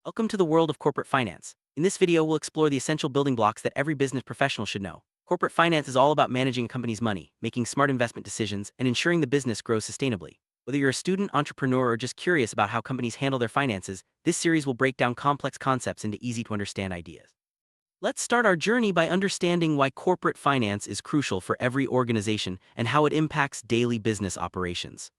Welcome to the world of corporate finance. In this video, we'll explore the essential building blocks that every business professional should know. Corporate finance is all about managing a company's money, making smart investment decisions, and ensuring the business grows sustainably. Whether you're a student, entrepreneur, or just curious about how companies handle their finances, this series will break down complex concepts into easy-to-understand ideas. Let's start our journey by understanding why corporate finance is crucial for every organization and how it impacts daily business operations.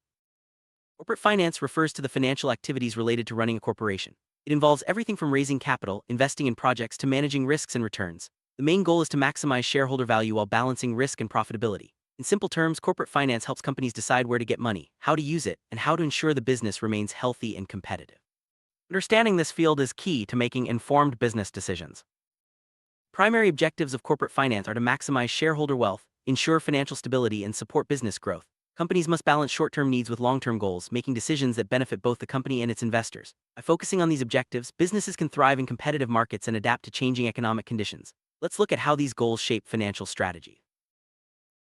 Corporate finance refers to the financial activities related to running a corporation. It involves everything from raising capital, investing in projects, to managing risks and returns. The main goal is to maximize shareholder value while balancing risk and profitability. In simple terms, corporate finance helps companies decide where to get money, how to use it, and how to ensure the business remains healthy and competitive. Understanding this field is key to making informed business decisions. Primary objectives of corporate finance are to maximize shareholder wealth, ensure financial stability, and support business growth. Companies must balance short-term needs with long-term goals, making decisions that benefit both the company and its investors. By focusing on these objectives, businesses can thrive in competitive markets and adapt to changing economic conditions. Let's look at how these goals shape financial strategy.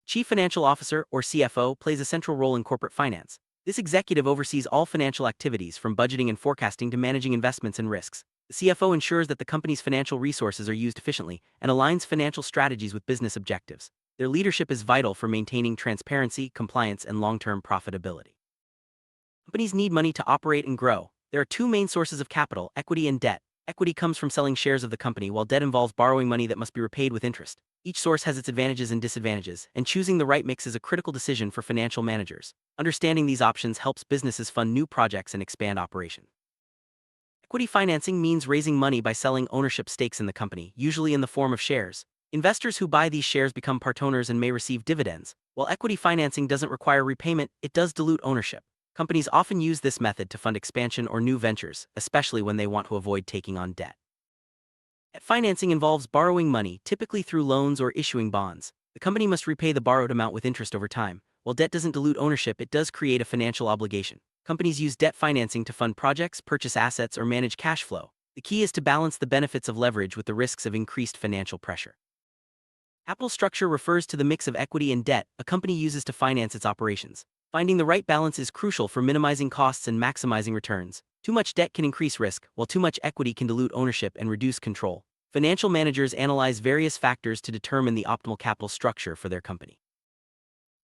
Chief Financial Officer, or CFO, plays a central role in corporate finance. This executive oversees all financial activities, from budgeting and forecasting to managing investments and risks. The CFO ensures that the company's financial resources are used efficiently and aligns financial strategies with business objectives. Their leadership is vital for maintaining transparency, compliance, and long-term profitability. Companies need money to operate and grow. There are two main sources of capital: equity and debt. Equity comes from selling shares of the company, while debt involves borrowing money that must be repaid with interest. Each source has its advantages and disadvantages, and choosing the right mix is a critical decision for financial managers. Understanding these options helps businesses fund new projects and expand operations. Equity financing means raising money by selling ownership stakes in the company, usually in the form of shares. Investors who buy these shares become part owners and may receive dividends. While equity financing doesn't require repayment, it does dilute ownership. Companies often use this method to fund expansion or new ventures, especially when they want to avoid taking on debt. Debt financing involves borrowing money, typically through loans or issuing bonds. The company must repay the borrowed amount with interest over time. While debt doesn't dilute ownership, it does create a financial obligation. Companies use debt financing to fund projects, purchase assets, or manage cash flow. The key is to balance the benefits of leverage with the risks of increased financial pressure. Capital structure refers to the mix of equity and debt a company uses to finance its operations. Finding the right balance is crucial for minimizing costs and maximizing returns. Too much debt can increase risk, while too much equity can dilute ownership and reduce control. Financial managers analyze various factors to determine the optimal capital structure for their company.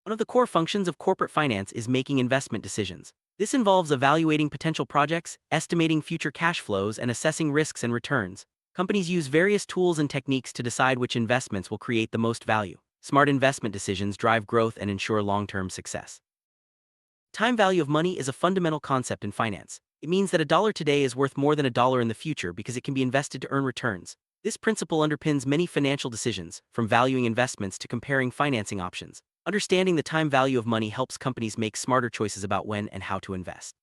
One of the core functions of corporate finance is making investment decisions. This involves evaluating potential projects, estimating future cash flows, and assessing risks and returns. Companies use various tools and techniques to decide which investments will create the most value. Smart investment decisions drive growth and ensure long-term success. Time value of money is a fundamental concept in finance. It means that a dollar today is worth more than a dollar in the future because it can be invested to earn returns. This principle underpins many financial decisions, from valuing investments to comparing financing options. Understanding the time value of money helps companies make smarter choices about when and how to invest.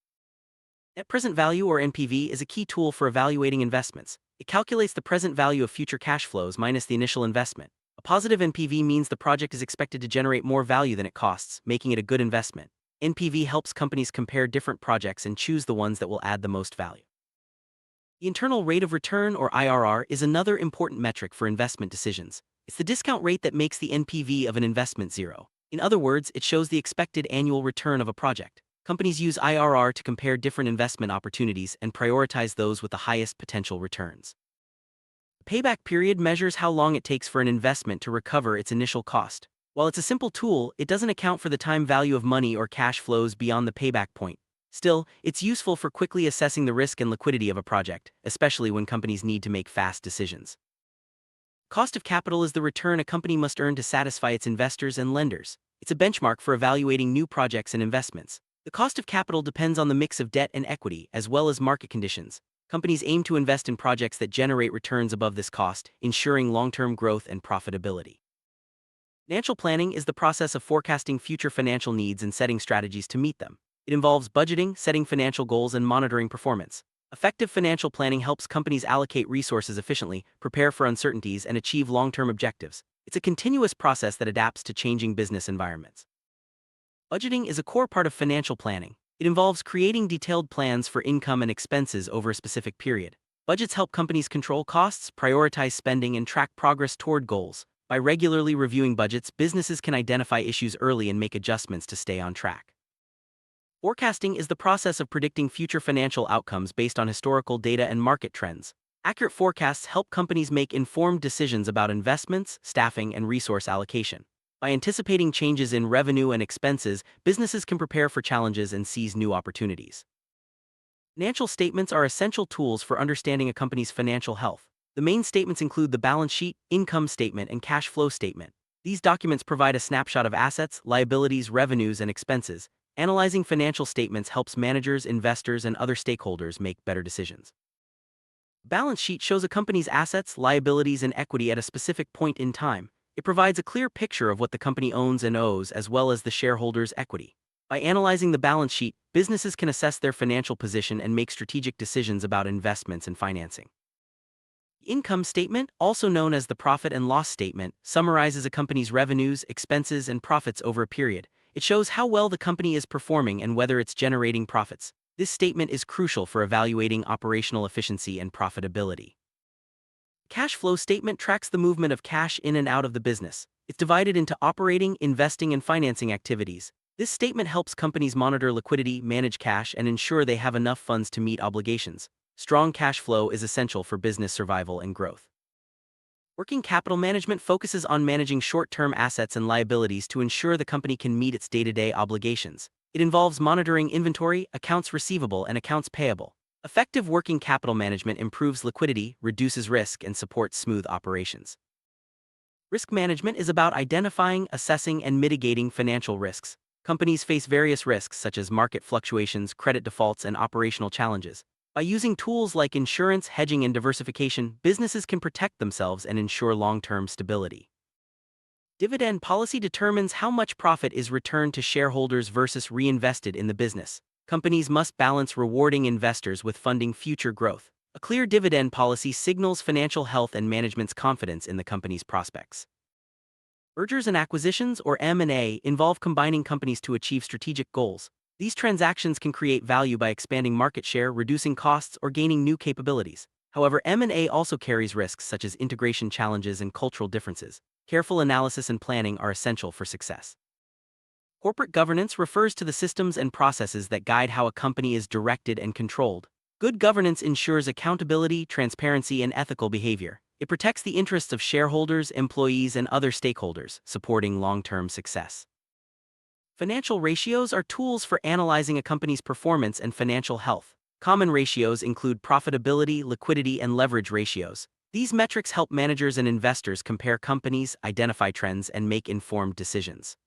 Net present value, or NPV, is a key tool for evaluating investments. It calculates the present value of future cash flows minus the initial investment. A positive NPV means the project is expected to generate more value than it costs, making it a good investment. NPV helps companies compare different projects and choose the ones that will add the most value. The internal rate of return, or IRR, is another important metric for investment decisions. It's the discount rate that makes the NPV of an investment zero. In other words, it shows the expected annual return of a project. Companies use IRR to compare different investment opportunities and prioritize those with the highest potential returns. The payback period measures how long it takes for an investment to recover its initial cost. While it's a simple tool, it doesn't account for the time value of money or cash flows beyond the payback point. Still, it's useful for quickly assessing the risk and liquidity of a project, especially when companies need to make fast decisions. Cost of capital is the return a company must earn to satisfy its investors and lenders. It's a benchmark for evaluating new projects and investments. The cost of capital depends on the mix of debt and equity, as well as market conditions. Companies aim to invest in projects that generate returns above this cost, ensuring long-term growth and profitability. Financial planning is the process of forecasting future financial needs and setting strategies to meet them. It involves budgeting, setting financial goals, and monitoring performance. Effective financial planning helps companies allocate resources efficiently, prepare for uncertainties, and achieve long-term objectives. It's a continuous process that adapts to changing business environments. Budgeting is a core part of financial planning. It involves creating detailed plans for income and expenses over a specific period. Budgets help companies control costs, prioritize spending, and track progress toward goals. By regularly reviewing budgets, businesses can identify issues early and make adjustments to stay on track. Forecasting is the process of predicting future financial outcomes based on historical data and market trends. Accurate forecasts help companies make informed decisions about investments, staffing, and resource allocation. By anticipating changes in revenue and expenses, businesses can prepare for challenges and seize new opportunities. Financial statements are essential tools for understanding a company's financial health. The main statements include the balance sheet, income statement, and cash flow statement. These documents provide a snapshot of assets, liabilities, revenues, and expenses. Analyzing financial statements helps managers, investors, and other stakeholders make better decisions. Balance sheet shows a company's assets, liabilities, and equity at a specific point in time. It provides a clear picture of what the company owns and owes, as well as the shareholders' equity. By analyzing the balance sheet, businesses can assess their financial position and make strategic decisions about investments and financing. The income statement, also known as the profit and loss statement, summarizes a company's revenues, expenses, and profits over a period. It shows how well the company is performing and whether it's generating profits. This statement is crucial for evaluating operational efficiency and profitability. Cash flow statement tracks the movement of cash in and out of the business. It's divided into operating, investing, and financing activities. This statement helps companies monitor liquidity, manage cash, and ensure they have enough funds to meet obligations. Strong cash flow is essential for business survival and growth. Working capital management focuses on managing short-term assets and liabilities to ensure the company can meet its day-to-day obligations. It involves monitoring inventory, accounts receivable, and accounts payable. Effective working capital management improves liquidity, reduces risk, and supports smooth operations. Risk management is about identifying, assessing, and mitigating financial risks. Companies face various risks such as market fluctuations, credit defaults, and operational challenges. By using tools like insurance, hedging, and diversification, businesses can protect themselves and ensure long-term stability. Dividend policy determines how much profit is returned to shareholders versus reinvested in the business. Companies must balance rewarding investors with funding future growth. A clear dividend policy signals financial health and management's confidence in the company's prospects. Mergers and acquisitions, or M&A, involve combining companies to achieve strategic goals. These transactions can create value by expanding market share, reducing costs, or gaining new capabilities. However, M&A also carries risks such as integration challenges and cultural differences. Careful analysis and planning are essential for success. Corporate governance refers to the systems and processes that guide how a company is directed and controlled. Good governance ensures accountability, transparency, and ethical behavior. It protects the interests of shareholders, employees, and other stakeholders, supporting long-term success. Financial ratios are tools for analyzing a company's performance and financial health. Common ratios include profitability, liquidity, and leverage ratios. These metrics help managers and investors compare companies, identify trends, and make informed decisions.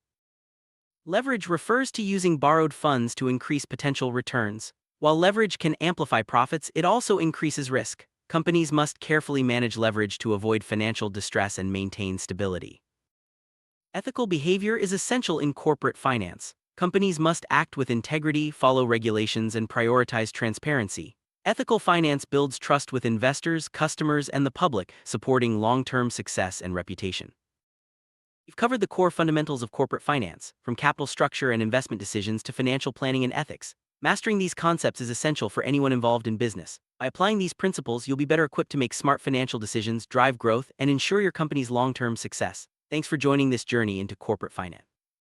Leverage refers to using borrowed funds to increase potential returns. While leverage can amplify profits, it also increases risk. Companies must carefully manage leverage to avoid financial distress and maintain stability. Ethical behavior is essential in corporate finance. Companies must act with integrity, follow regulations, and prioritize transparency. Ethical finance builds trust with investors, customers, and the public, supporting long-term success and reputation. We've covered the core fundamentals of corporate finance, from capital structure and investment decisions to financial planning and ethics. Mastering these concepts is essential for anyone involved in business. By applying these principles, you'll be better equipped to make smart financial decisions, drive growth, and ensure your company's long-term success. Thanks for joining this journey into corporate finance.